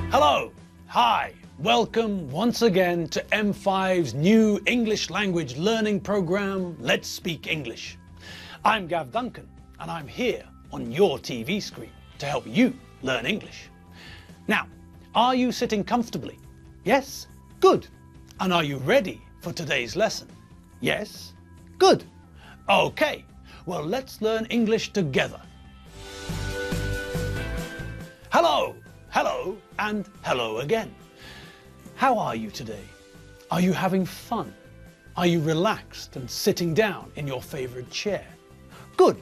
Hello, hi, welcome once again to M5's new English language learning program, Let's Speak English. I'm Gav Duncan and I'm here on your TV screen to help you learn English. Now, are you sitting comfortably? Yes? Good. And are you ready for today's lesson? Yes? Good. Okay, well let's learn English together. Hello, hello, and hello again. How are you today? Are you having fun? Are you relaxed and sitting down in your favorite chair? Good.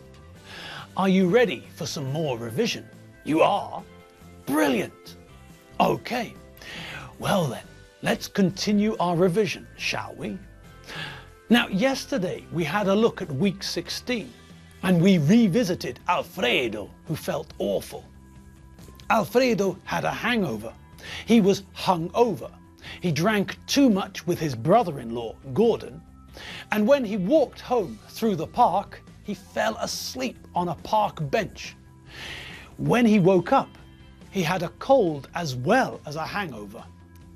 Are you ready for some more revision? You are? Brilliant. Okay. Well then, let's continue our revision, shall we? Now, yesterday we had a look at week 16 and we revisited Alfredo, who felt awful. Alfredo had a hangover. He was hung over. He drank too much with his brother-in-law, Gordon, and when he walked home through the park, he fell asleep on a park bench. When he woke up, he had a cold as well as a hangover.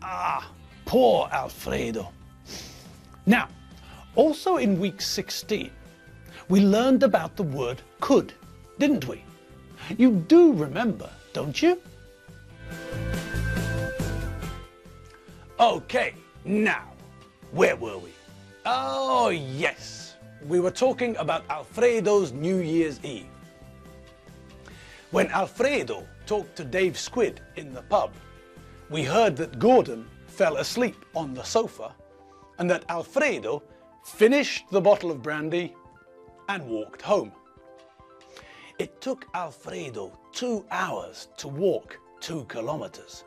Ah, poor Alfredo. Now, also in week 16, we learned about the word could, didn't we? You do remember, don't you? Okay, now, where were we? Oh yes, we were talking about Alfredo's New Year's Eve. When Alfredo talked to Dave Squid in the pub, we heard that Gordon fell asleep on the sofa and that Alfredo finished the bottle of brandy and walked home. It took Alfredo 2 hours to walk 2 kilometers.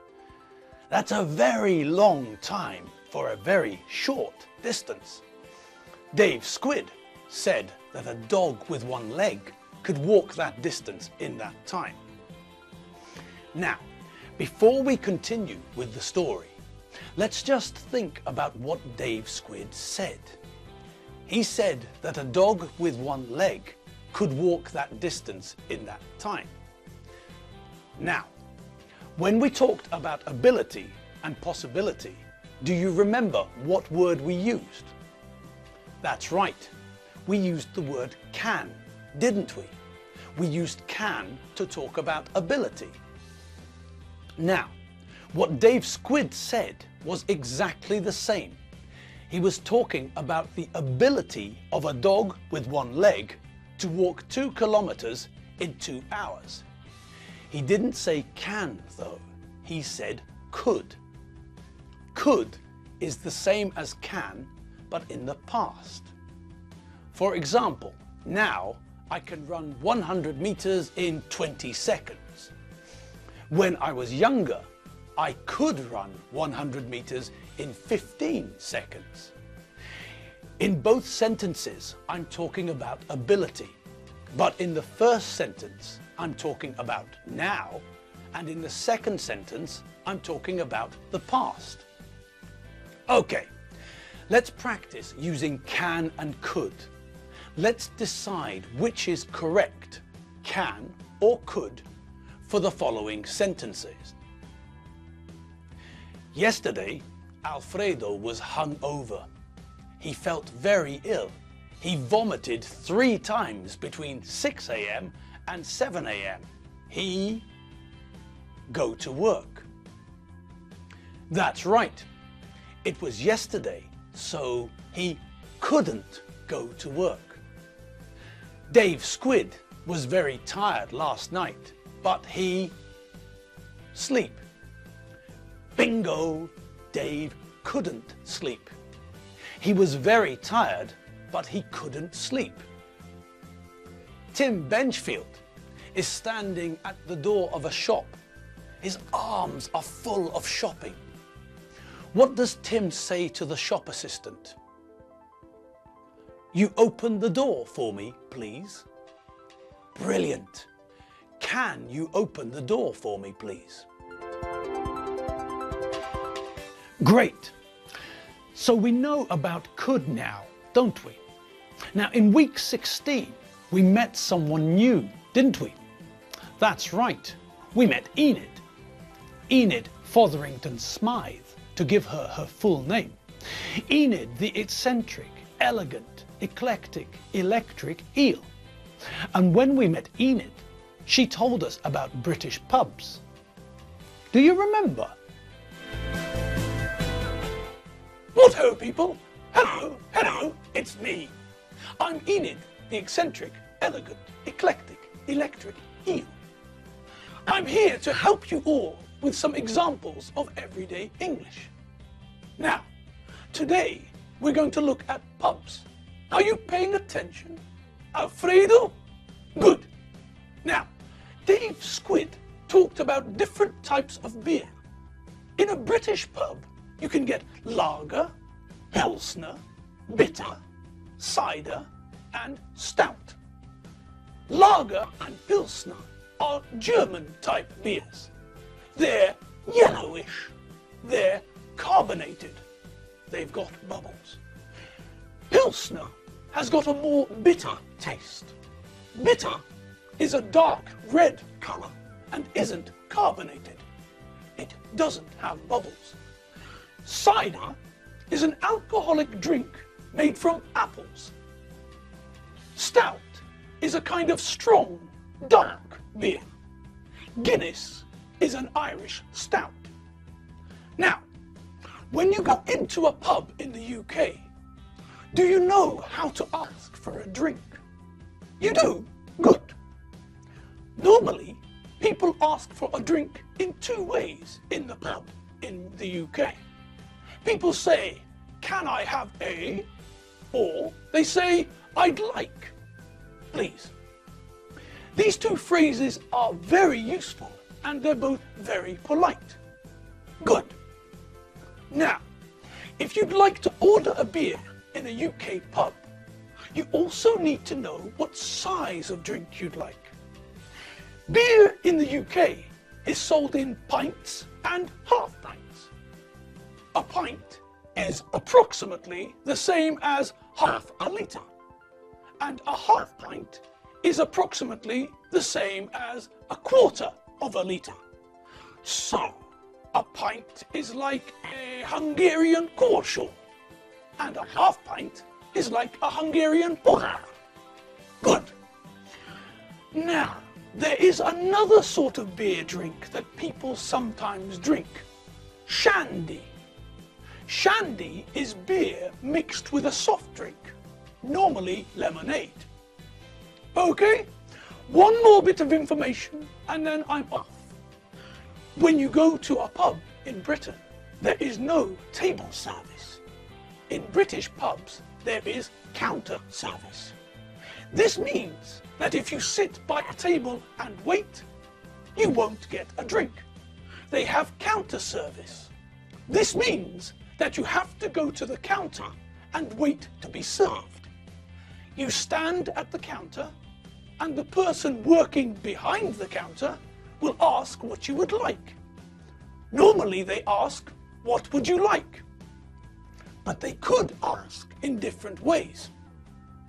That's a very long time for a very short distance. Dave Squid said that a dog with one leg could walk that distance in that time. Now, before we continue with the story, let's just think about what Dave Squid said. He said that a dog with one leg could walk that distance in that time. Now, when we talked about ability and possibility, do you remember what word we used? That's right, we used the word can, didn't we? We used can to talk about ability. Now, what Dave Squid said was exactly the same. He was talking about the ability of a dog with one leg to walk 2 kilometers in 2 hours. He didn't say can though, he said could. Could is the same as can, but in the past. For example, now I can run 100 meters in 20 seconds. When I was younger, I could run 100 meters in 15 seconds. In both sentences, I'm talking about ability, but in the first sentence, I'm talking about now, and in the second sentence, I'm talking about the past. Okay, let's practice using can and could. Let's decide which is correct, can or could, for the following sentences. Yesterday, Alfredo was hung over. He felt very ill. He vomited 3 times between 6 a.m. and 7 a.m. He go to work. That's right. It was yesterday, so he couldn't go to work. Dave Squid was very tired last night, but he sleep. Bingo! Dave couldn't sleep. He was very tired, but he couldn't sleep. Tim Benchfield is standing at the door of a shop. His arms are full of shopping. What does Tim say to the shop assistant? You open the door for me, please. Brilliant. Can you open the door for me, please? Great. So we know about could now, don't we? Now in week 16, we met someone new, didn't we? That's right, we met Enid. Enid Fotherington Smythe, to give her her full name. Enid the eccentric, elegant, eclectic, electric eel. And when we met Enid, she told us about British pubs. Do you remember? What ho, people! Hello, hello, it's me. I'm Enid, the eccentric, elegant, eclectic, electric eel. I'm here to help you all with some examples of everyday English. Now, today we're going to look at pubs. Are you paying attention? Alfredo? Good. Now, Dave Squid talked about different types of beer. In a British pub, you can get lager, pilsner, bitter, cider, and stout. Lager and pilsner are German-type beers. They're yellowish. They're carbonated. They've got bubbles. Pilsner has got a more bitter taste. Bitter is a dark red color and isn't carbonated. It doesn't have bubbles. Cider is an alcoholic drink made from apples. Stout is a kind of strong, dark beer. Guinness is an Irish stout. Now, when you go into a pub in the UK, do you know how to ask for a drink? You do? Good. Normally, people ask for a drink in two ways in the pub in the UK. People say, "Can I have a?" Or they say, "I'd like." Please. These two phrases are very useful and they're both very polite. Good. Now, if you'd like to order a beer in a UK pub, you also need to know what size of drink you'd like. Beer in the UK is sold in pints and half pints. A pint is approximately the same as half a litre, and a half pint is approximately the same as a quarter of a litre. So, a pint is like a Hungarian korsó, and a half pint is like a Hungarian pohár. Good. Now, there is another sort of beer drink that people sometimes drink. Shandy. Shandy is beer mixed with a soft drink, normally lemonade. Okay, one more bit of information and then I'm off. When you go to a pub in Britain, there is no table service. In British pubs, there is counter service. This means that if you sit by a table and wait, you won't get a drink. They have counter service. This means that you have to go to the counter and wait to be served. You stand at the counter and the person working behind the counter will ask what you would like. Normally they ask, "What would you like?" But they could ask in different ways.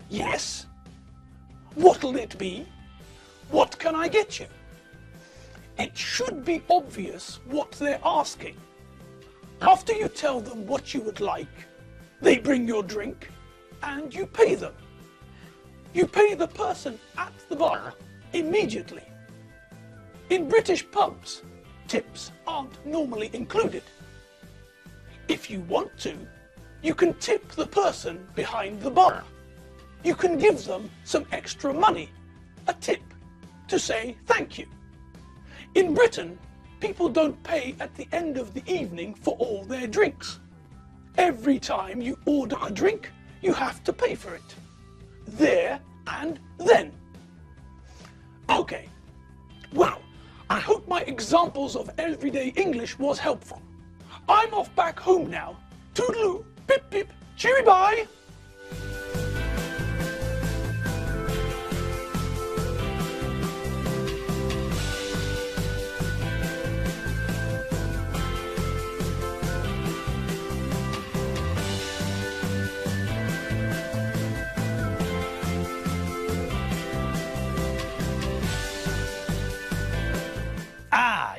Yes. What'll it be? What can I get you? It should be obvious what they're asking. After you tell them what you would like, they bring your drink and you pay them. You pay the person at the bar immediately. In British pubs, tips aren't normally included. If you want to, you can tip the person behind the bar. You can give them some extra money, a tip, to say thank you. In Britain, people don't pay at the end of the evening for all their drinks. Every time you order a drink, you have to pay for it. There and then. Okay, well, I hope my examples of everyday English was helpful. I'm off back home now. Toodaloo, pip pip, cheery bye.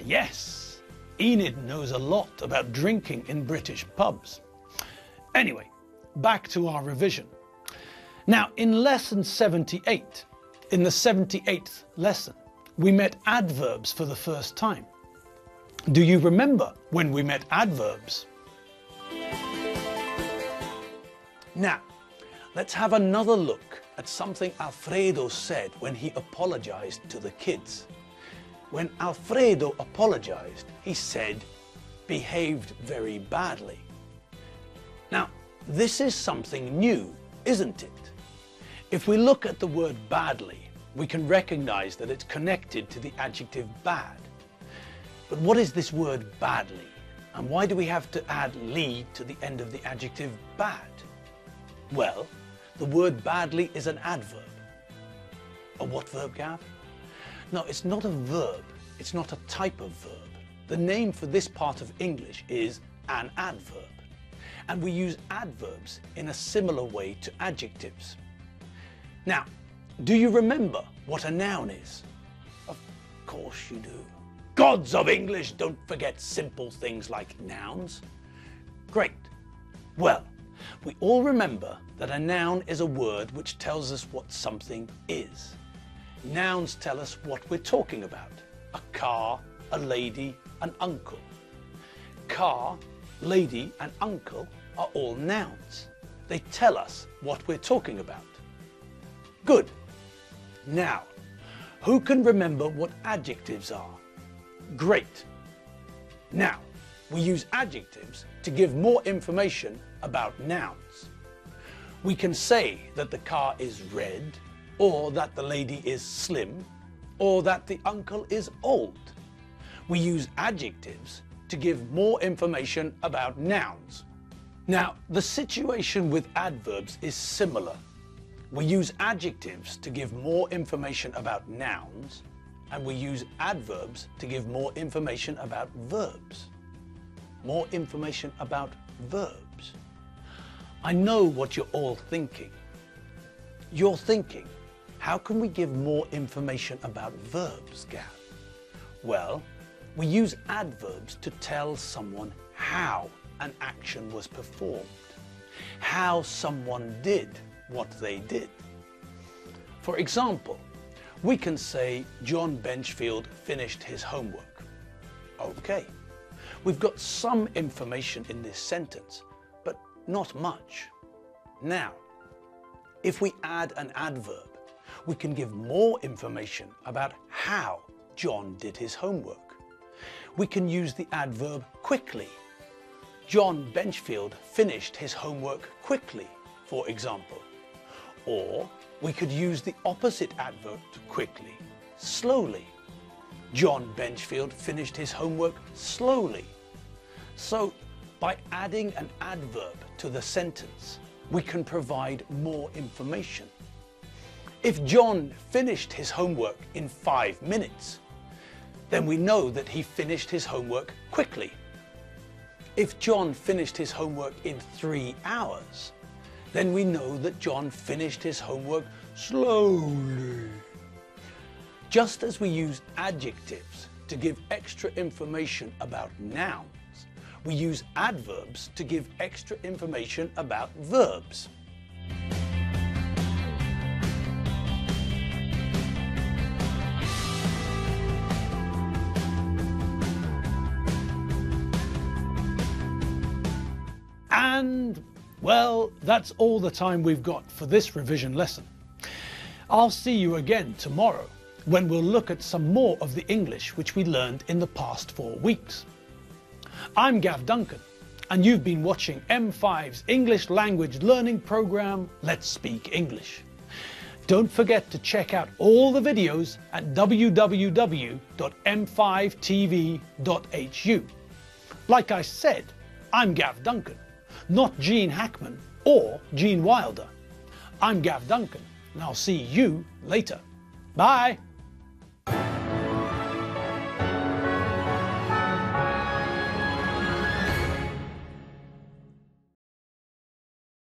Yes, Enid knows a lot about drinking in British pubs. Anyway, back to our revision. Now, in lesson 78, in the 78th lesson, we met adverbs for the first time. Do you remember when we met adverbs? Now, let's have another look at something Alfredo said when he apologized to the kids. When Alfredo apologized, he said, "behaved very badly." Now, this is something new, isn't it? If we look at the word badly, we can recognize that it's connected to the adjective bad. But what is this word badly? And why do we have to add "ly" to the end of the adjective bad? Well, the word badly is an adverb. A what verb, Gav? No, it's not a verb. It's not a type of verb. The name for this part of English is an adverb. And we use adverbs in a similar way to adjectives. Now, do you remember what a noun is? Of course you do. Gods of English, don't forget simple things like nouns. Great. Well, we all remember that a noun is a word which tells us what something is. Nouns tell us what we're talking about. A car, a lady, an uncle. Car, lady, and uncle are all nouns. They tell us what we're talking about. Good. Now, who can remember what adjectives are? Great. Now, we use adjectives to give more information about nouns. We can say that the car is red, or that the lady is slim, or that the uncle is old. We use adjectives to give more information about nouns. Now, the situation with adverbs is similar. We use adjectives to give more information about nouns, and we use adverbs to give more information about verbs. More information about verbs. I know what you're all thinking. You're thinking, how can we give more information about verbs, Gav? Well, we use adverbs to tell someone how an action was performed, how someone did what they did. For example, we can say John Benchfield finished his homework. Okay, we've got some information in this sentence, but not much. Now, if we add an adverb, we can give more information about how John did his homework. We can use the adverb quickly. John Benchfield finished his homework quickly, for example. Or we could use the opposite adverb to quickly, slowly. John Benchfield finished his homework slowly. So, by adding an adverb to the sentence, we can provide more information. If John finished his homework in 5 minutes, then we know that he finished his homework quickly. If John finished his homework in 3 hours, then we know that John finished his homework slowly. Just as we use adjectives to give extra information about nouns, we use adverbs to give extra information about verbs. And, well, that's all the time we've got for this revision lesson. I'll see you again tomorrow when we'll look at some more of the English which we learned in the past 4 weeks. I'm Gav Duncan, and you've been watching M5's English language learning program, Let's Speak English. Don't forget to check out all the videos at www.m5tv.hu. Like I said, I'm Gav Duncan, not Gene Hackman or Gene Wilder. I'm Gav Duncan, and I'll see you later. Bye!